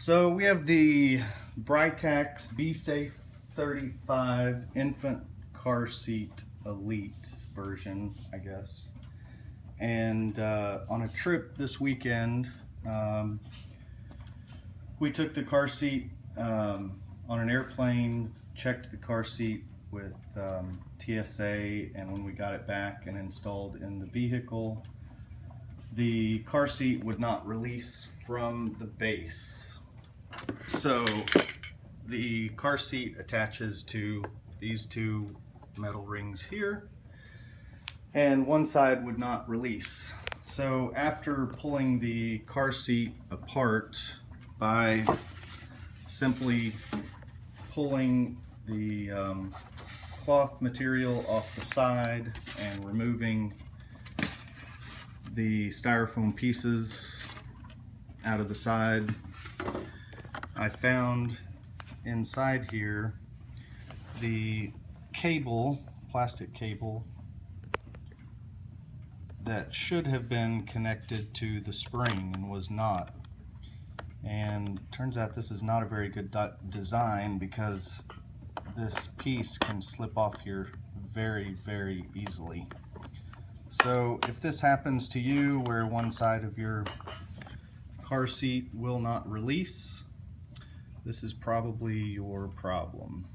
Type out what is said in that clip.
So we have the Britax Be Safe 35 infant car seat elite version, I guess. And on a trip this weekend, we took the car seat on an airplane, checked the car seat with TSA, and when we got it back and installed in the vehicle, the car seat would not release from the base. So the car seat attaches to these two metal rings here, and one side would not release. So after pulling the car seat apart by simply pulling the cloth material off the side and removing the styrofoam pieces out of the side, I found inside here the cable, plastic cable, that should have been connected to the spring and was not. And turns out this is not a very good design, because this piece can slip off here very, very easily. So if this happens to you, where one side of your car seat will not release, this is probably your problem.